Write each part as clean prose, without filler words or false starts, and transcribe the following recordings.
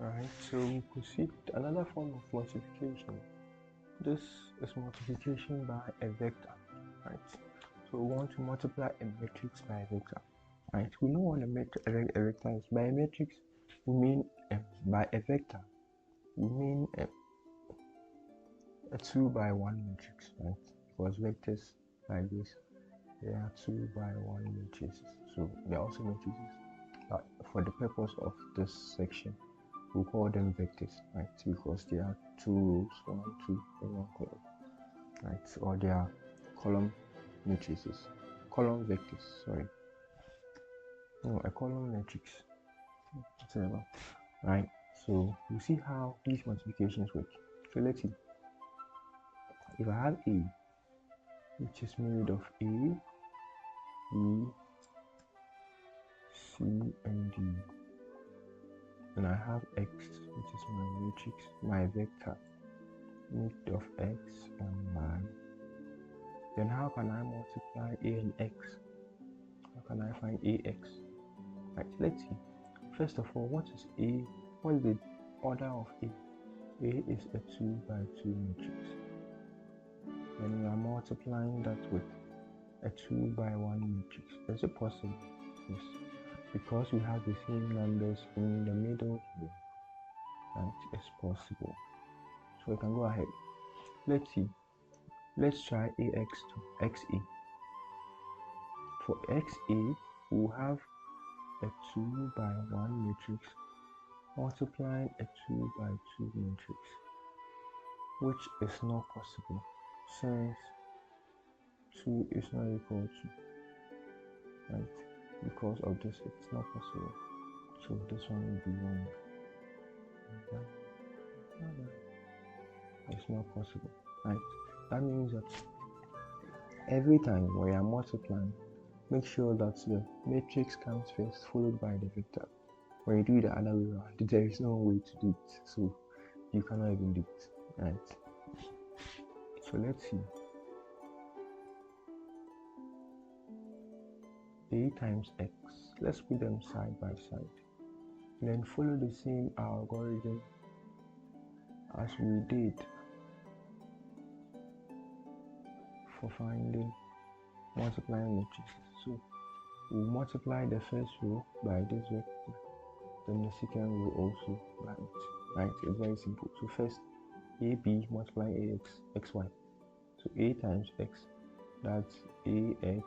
Alright, so we proceed to another form of multiplication. This is multiplication by a vector, right? So we want to multiply a matrix by a vector, right? We know what a vector is. By a matrix, we mean by a vector, we mean a 2 by 1 matrix, right? Because vectors like this, they are 2 by 1 matrices. So they are also matrices, but for the purpose of this section, we call them vectors, right? Because they are 2 rows, 1, 2 in 1 column, right? Or they are column matrices, column vectors, sorry. No, a column matrix, whatever, right? So you see how these multiplications work. So let's see. If I have A, which is made of A, B, C, and D, and I have X, which is my matrix, my vector, made of X and Y, then how can I multiply A and X? How can I find AX? Right, let's see. First of all, what is A? What is the order of A? A is a 2 by 2 matrix. Then we are multiplying that with a 2 by 1 matrix. Is it possible? Yes. Because we have the same numbers in the middle here. Right, it's possible. So we can go ahead. Let's see. Let's try AX to XA. For XA, we'll have a 2 by 1 matrix multiplying a 2 by 2 matrix, which is not possible since 2 is not equal to, right? Because of this, it's not possible. So this one will be wrong. It's not possible, right? That means that every time we are multiplying, make sure that the matrix comes first, followed by the vector. When you do it the other way around, there is no way to do it, so you cannot even do it, right? So let's see. A times X, let's put them side by side, and then follow the same algorithm as we did for finding multiplying matrices. So we'll multiply the first row by this vector, then the second row also by it, right? It's very simple. So first, AB multiplying AX, XY. So A times X, that's AX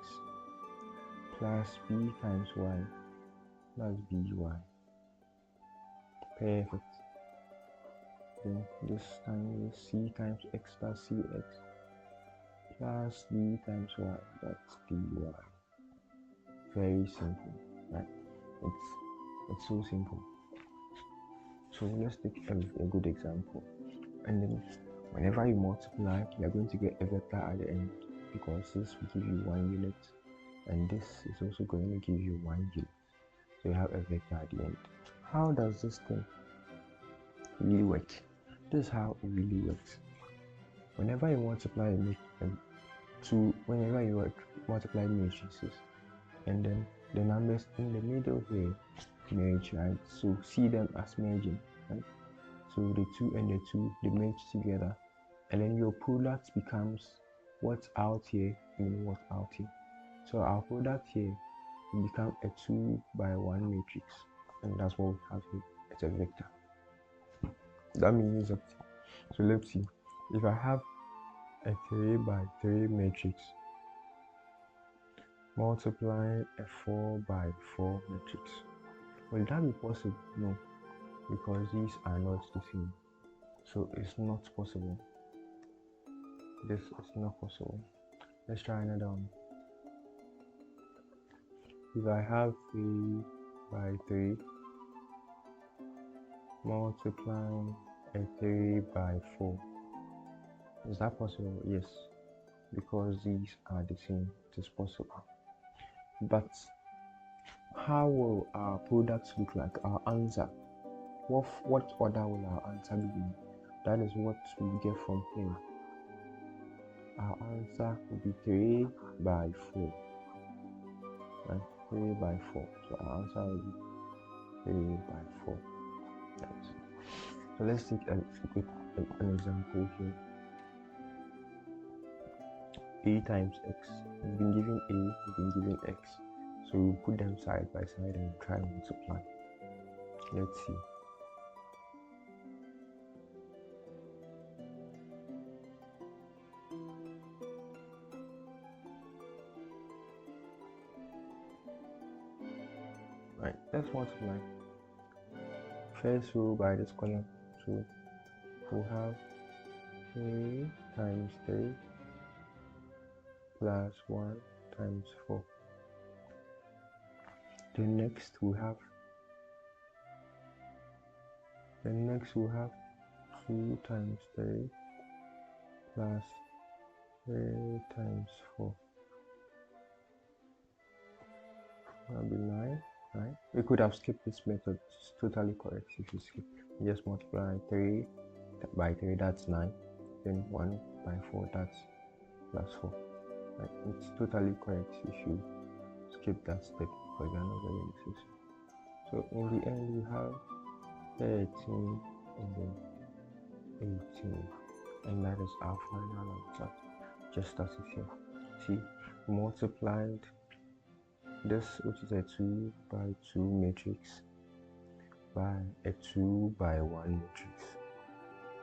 plus B times Y, that's BY. Perfect. Then this time is C times X, that's CX, plus D times Y, that's DY. Very simple, right? It's so simple. So let's take a good example. And then whenever you multiply, you're going to get a vector at the end, because this will give you 1 unit, and this is also going to give you 1 unit. So you have a vector at the end. How does this thing really work? This is how it really works. Whenever you multiply whenever you multiply matrices, and then the numbers in the middle here merge, right? So see them as merging, right? So the 2 and the 2, they merge together, and then your product becomes what's out here and what's out here. So our product here will become a 2 by 1 matrix, and that's what we have here. It's a vector. That means that, so let's see, if I have a 3 by 3 matrix multiplying a 4 by 4 matrix, will that be possible? No, because these are not the same. So it's not possible. This is not possible. Let's try another one. If I have 3 by 3 multiplying a 3 by 4, is that possible? Yes, because these are the same. It is possible. But how will our products look like? Our answer, what order will our answer be in? That is what we get from here. Our answer will be 3 by 4, right? 3 by 4. So our answer will be 3 by 4. Right. So let's take an example here. A times x. We've been given A, we've been given x. So we'll put them side by side and try and multiply. Let's see. Right, let's multiply. First row by this column. So we'll have 3 times 3 plus 1 times 4. Then next we have 2 times 3 plus 3 times 4. That'll be 9. Right? We could have skipped this method. It's totally correct if you skip. You just multiply 3 by 3, that's 9. Then 1 by 4, that's plus 4. Right? It's totally correct if you skip that step because you're not very interested. So in the end we have 13 and then 18, and that is our final answer, just as it here. See, multiplied this, which is a 2 by 2 matrix, by a 2 by 1 matrix,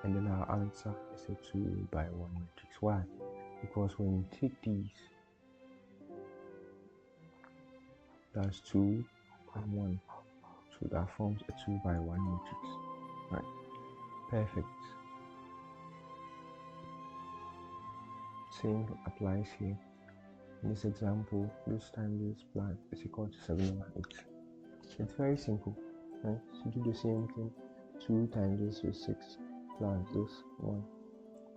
and then our answer is a 2 by 1 matrix. Why? Because when you take these, that's 2 and 1, so that forms a 2 by 1 matrix. Right? Perfect. Same applies here. In this example, this times this plus is equal to 7 over 8. It's very simple, right? So do the same thing. 2 times this is 6 plus this 1.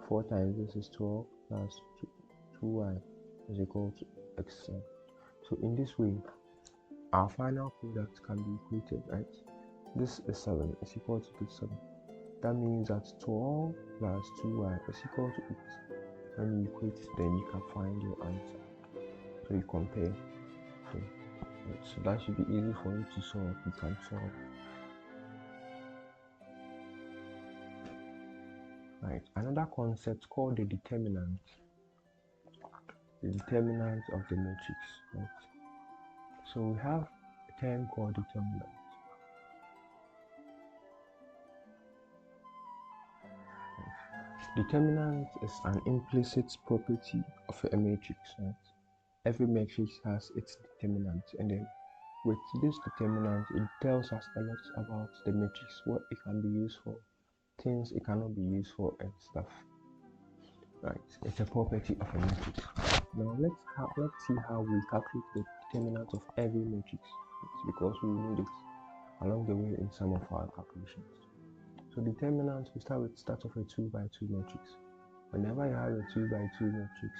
4 times this is 12 plus 2y is equal to x. So in this way, our final product can be equated, right? This is 7 is equal to this 7. That means that 12 plus 2y is equal to 8. When you equate, then you can find your answer. So you compare. So that should be easy for you to solve. You can solve. Right. Another concept called the determinant. The determinant of the matrix. Right. So we have a term called determinant. Determinant is an implicit property of a matrix. Right. Every matrix has its determinant, and then with this determinant, it tells us a lot about the matrix, what it can be used for, things it cannot be used for, and stuff. Right? It's a property of a matrix. Now let's see how we calculate the determinant of every matrix. It's because we need it along the way in some of our calculations. So determinant, we start off a 2 by 2 matrix. Whenever you have a 2 by 2 matrix,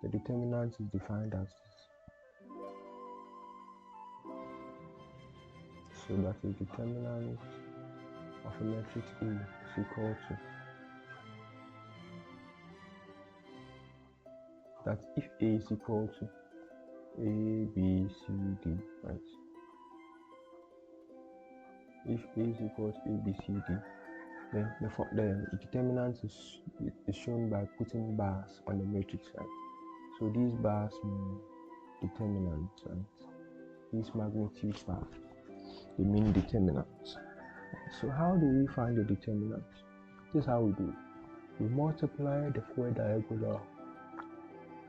the determinant is defined as this. So that the determinant of a matrix A is equal to that if A is equal to A, B, C, D, right? If A is equal to A, B, C, D, then the determinant is shown by putting bars on the matrix, right? So these bars mean determinant, right? These magnitude bars, they mean determinant. So how do we find the determinant? This is how we do it. We multiply the forward diagonal,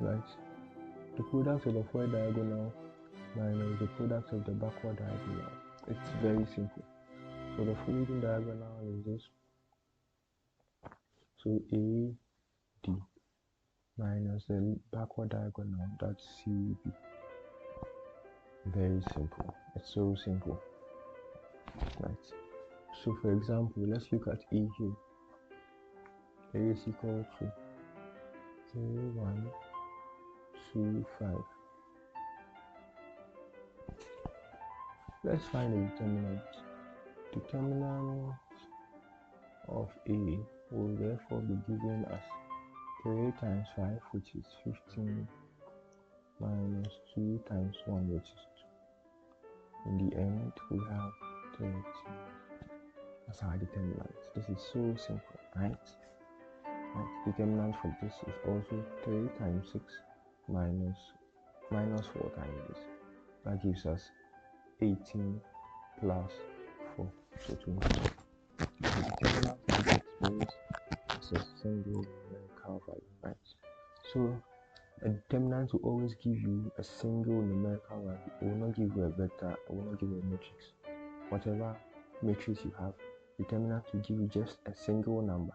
right? The product of the forward diagonal minus the product of the backward diagonal. It's very simple. So the forward diagonal is this. So A, D minus the backward diagonal, that's C, B. Very simple. It's so simple. Right. So for example, let's look at A here. A is equal to 3, 1, 2, 5. Let's find the determinant. Determinant of A will therefore be given as 3 times 5, which is 15, minus 2 times 1, which is 2. In the end, we have 30. That's our determinant. This is so simple, right? Determinant for this is also 3 times 6 minus 4 times this. That gives us 18 plus 4, so 20. The determinant of this means it's a single numerical value, right? So a determinant will always give you a single numerical value. It will not give you a vector, it will not give you a matrix. Whatever matrix you have, determinant will give you just a single number.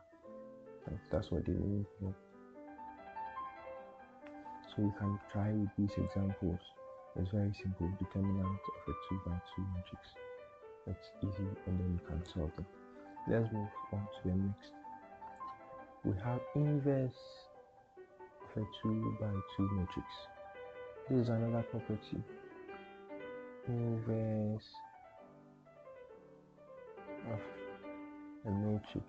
Right? That's what they mean here. So we can try with these examples. It's very simple. Determinant of a 2 by 2 matrix. That's easy, and then you can solve them. Let's move on to the next. We have inverse of a 2 by 2 matrix. This is another property. Inverse of a matrix.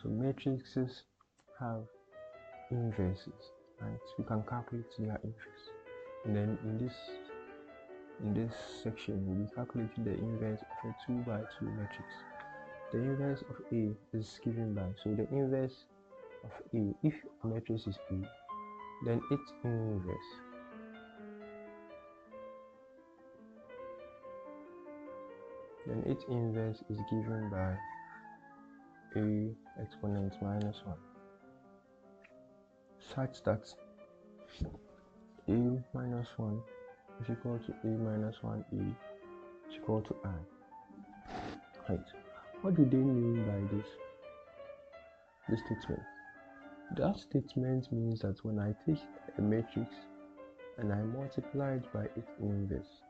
So matrices have inverses, right? We can calculate their inverse, and then in this section we'll be calculating the inverse of a 2 by 2 matrix. The inverse of A is given by, so the inverse of A, if a matrix is A, then its inverse is given by A exponent minus 1, such that A minus 1 is equal to A minus 1A is equal to I. Right. What do they mean by this statement? That statement means that when I take a matrix and I multiply it by its inverse,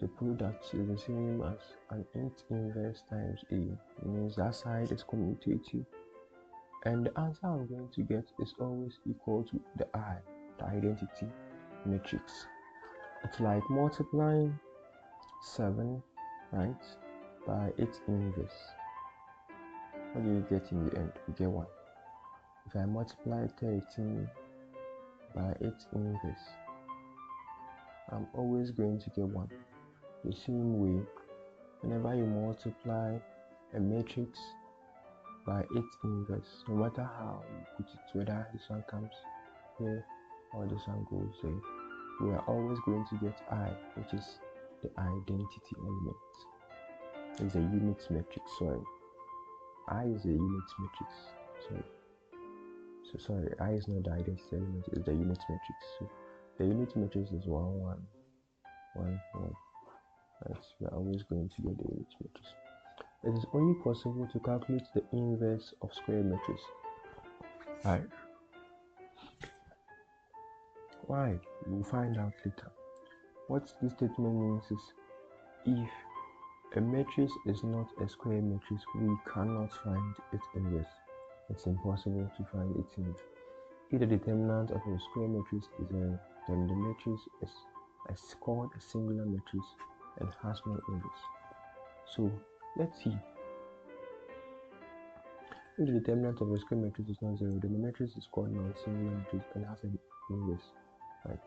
the product is the same as an int inverse times A. It means that side is commutative, and the answer I'm going to get is always equal to the I, the identity matrix. It's like multiplying 7, right, by its inverse. What do you get in the end? You get 1. If I multiply 13 by its inverse, I'm always going to get 1. The same way, whenever you multiply a matrix by its inverse, no matter how you put it, whether this one comes here or this one goes there, we are always going to get I, which is the identity element. It's a unit matrix, sorry. I is a unit matrix, sorry. I is not the identity element, it's the unit matrix. So the unit matrix is 1, 1, 1, 1. Right, we are always going to get the unit matrix. It is only possible to calculate the inverse of square matrix. Right. Why? We'll find out later. What this statement means is, if a matrix is not a square matrix, we cannot find its inverse. It's impossible to find its inverse. If the determinant of a square matrix is 0, then the matrix is called a singular matrix and has no inverse. So let's see. If the determinant of a square matrix is not 0, then the matrix is called non-singular matrix and has an inverse. Right?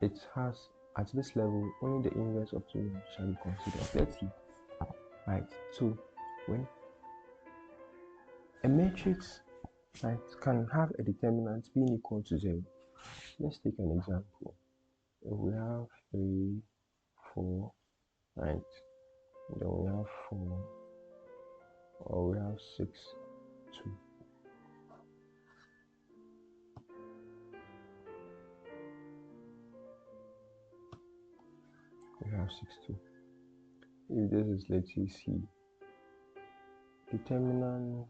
It has, at this level, only the inverse of 2 shall be considered. Let's see. Right? So when a matrix, right, can have a determinant being equal to 0. Let's take an example. If we have 3, 4, right, then we have 4, or we have 6, 2. We have 6, 2. If this is, let's say, C, determinant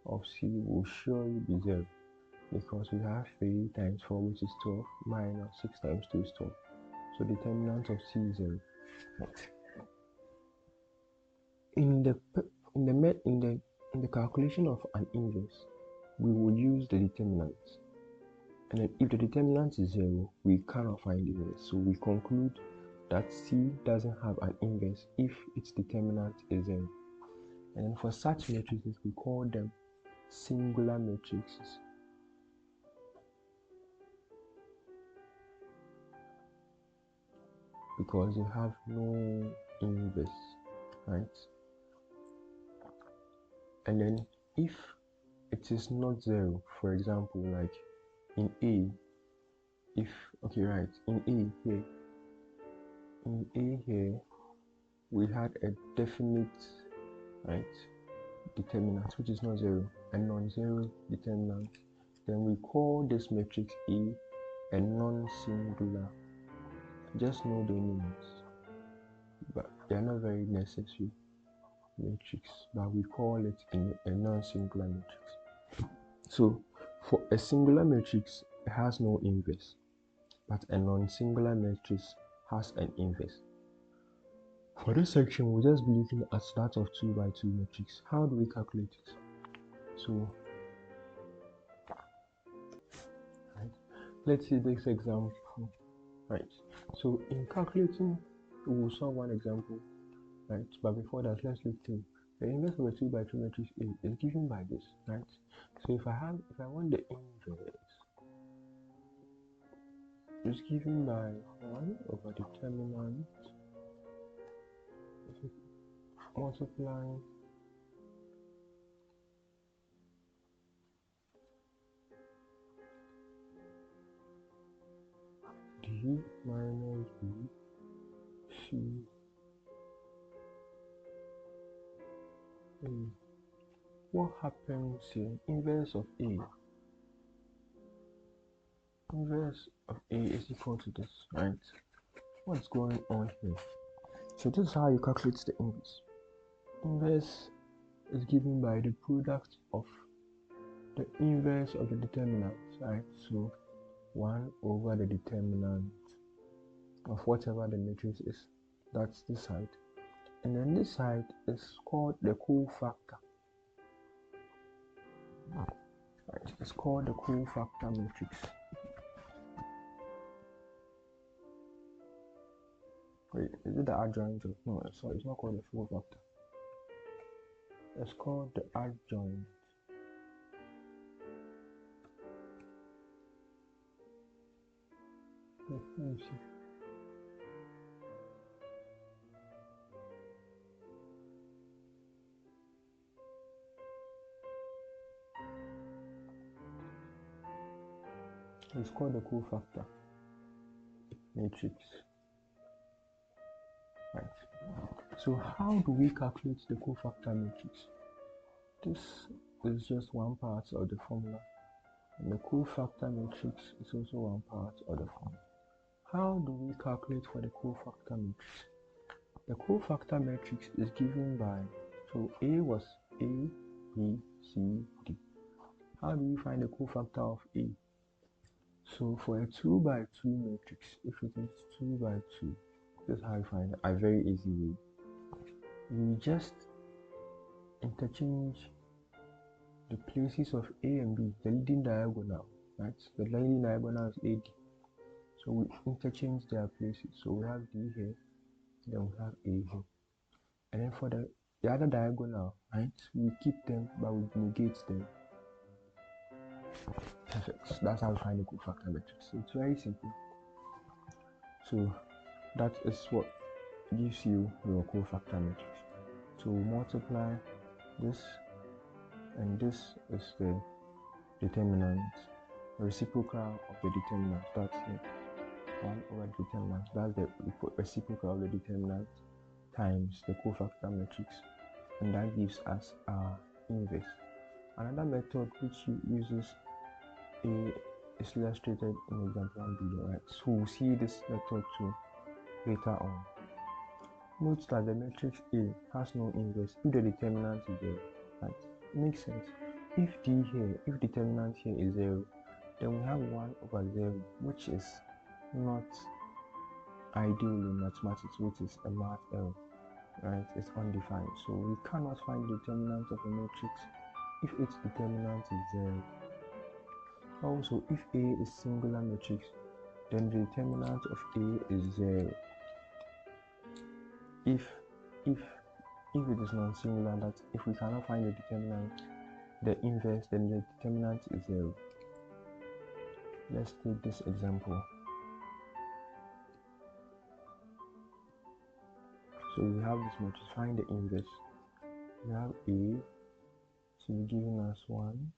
of C will surely be 0, because we have 3 times 4, which is 12, minus 6 times 2 is 12. So determinant of C is 0. Right. In the calculation of an inverse, we will use the determinant. And if the determinant is 0, we cannot find the inverse. So we conclude that C doesn't have an inverse if its determinant is 0. And then for such matrices, we call them singular matrices. Because they have no inverse, right? And then if it is not 0, for example, like in A, if, okay, right, in A here, we had a definite, right, determinant, which is not 0, a non-zero determinant, then we call this matrix A non-singular. Just know the names, but they are not very necessary matrix, but we call it a non-singular matrix. So for a singular matrix, it has no inverse, but a non-singular matrix has an inverse. For this section, we'll just be looking at that of 2 by 2 matrix. How do we calculate it? So, right, let's see this example. Right, so in calculating, we will solve one example, right? But before that, let's look through the inverse of a 2 by 2 matrix A is given by this, right? So if I want the inverse, it's given by 1 over determinant multiplying d minus b c a. What happens here? Inverse of A. Inverse of A is equal to this, right? What's going on here? So this is how you calculate the inverse. Inverse is given by the product of the inverse of the determinant, right? So 1 over the determinant of whatever the matrix is. That's this side. And then this side is called the cofactor. Right? It's called the cofactor matrix. Wait, is it the adjoint? No, sorry, it's not called the cofactor. It's called the adjoint. Let me see. It's called the cofactor matrix. Right. So how do we calculate the cofactor matrix? This is just one part of the formula, and the cofactor matrix is also one part of the formula. How do we calculate for the cofactor matrix? The cofactor matrix is given by, so A was A, B, C, D. How do we find the cofactor of A? So for a 2 by 2 matrix, if it is 2 by 2, this is how you find it. A very easy way. We just interchange the places of A and B, the leading diagonal, right? The leading diagonal is AD. So we interchange their places. So we have D here, then we have A here. And then for the other diagonal, right? We keep them, but we negate them. Perfect. That's how we find the cofactor matrix. So it's very simple. So that is what gives you your cofactor matrix. So we multiply this, and this is the determinant, reciprocal of the determinant. That's it. 1 over the determinant. That's the reciprocal of the determinant times the cofactor matrix, and that gives us our inverse. Another method which uses A is illustrated in example 1 below, right? So we'll see this method too later on. Note that the matrix A has no inverse if the determinant is 0, right? Makes sense. If D here, if determinant here is 0, then we have 1 over 0, which is not ideal in mathematics, which is a math error, right? It's undefined. So we cannot find the determinant of a matrix if its determinant is 0. Also, if A is singular matrix, then the determinant of A is 0. If it is non-singular, that if we cannot find the determinant, the inverse, then the determinant is 0. Let's take this example. So we have this matrix, find the inverse. We have A to be given as 1,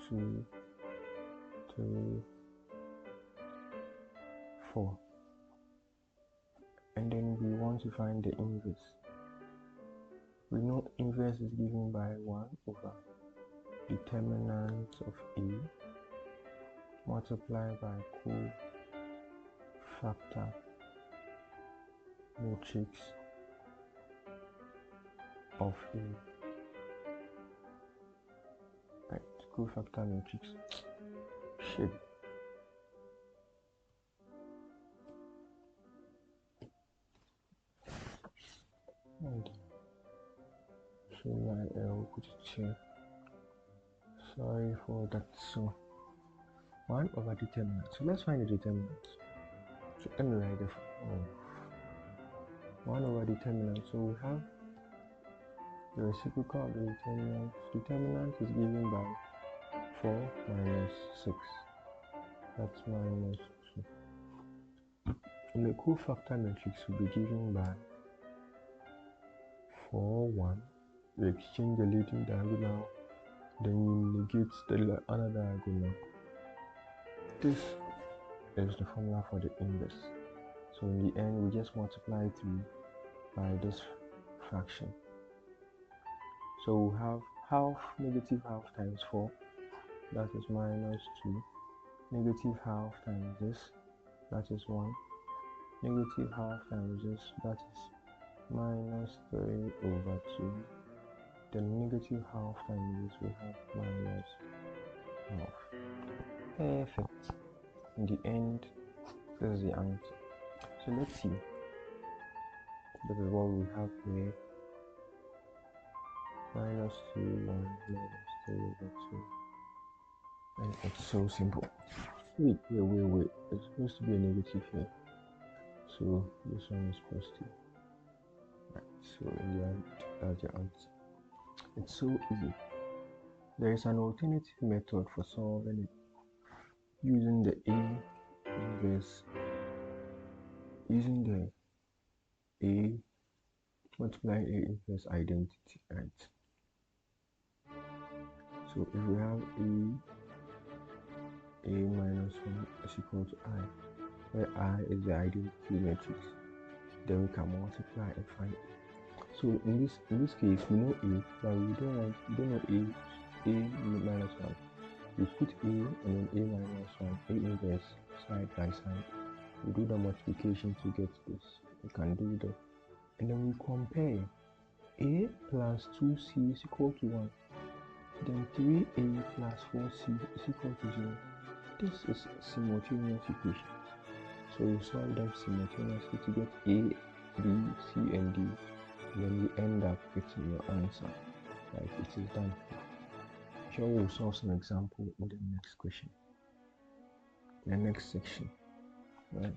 2, 3, 4. And then we want to find the inverse. We know inverse is given by 1 over determinant of A multiplied by cofactor matrix of A. Right, cofactor matrix. Shit. And so I'll put it here. Sorry for that. So 1 over determinant. So let's find the determinant. So let me write it. 1 over determinant. So we have the reciprocal of the determinant. Determinant is given by 4 minus 6. That's minus 2. And the cofactor matrix will be given by 4, 1. You exchange the leading diagonal, then you negate the other diagonal. This is the formula for the inverse. So in the end, we just multiply 3 by this fraction. So we have half, negative half times 4, that is minus 2. Negative half times this, that is 1. Negative half times this, that is minus 3 over 2. Then negative half times this, we have minus half. Perfect. In the end, this is the answer. So let's see. This is what we have here. Minus 2, 1, minus 3 over 2. And it's so simple. Wait. It's supposed to be a negative here. So this one is positive. Right. So in the end, that's the answer. It's so easy. There is an alternative method for solving it using the A inverse, using the A multiplying A inverse identity, right? So if we have A minus 1 is equal to I, where I is the identity matrix, then we can multiply and find A. So in this case, we know A, but we don't know A minus 1. We put A and then A minus 1, A inverse side by side. We do the multiplication to get this. We can do that. And then we compare A plus 2C is equal to 1. Then 3A plus 4C is equal to 0. This is simultaneous equation. So you solve them simultaneously to get A, B, C, and D. And then you end up getting your answer. Like it is done. Sure, we'll solve some example in the next question. The next section. Right.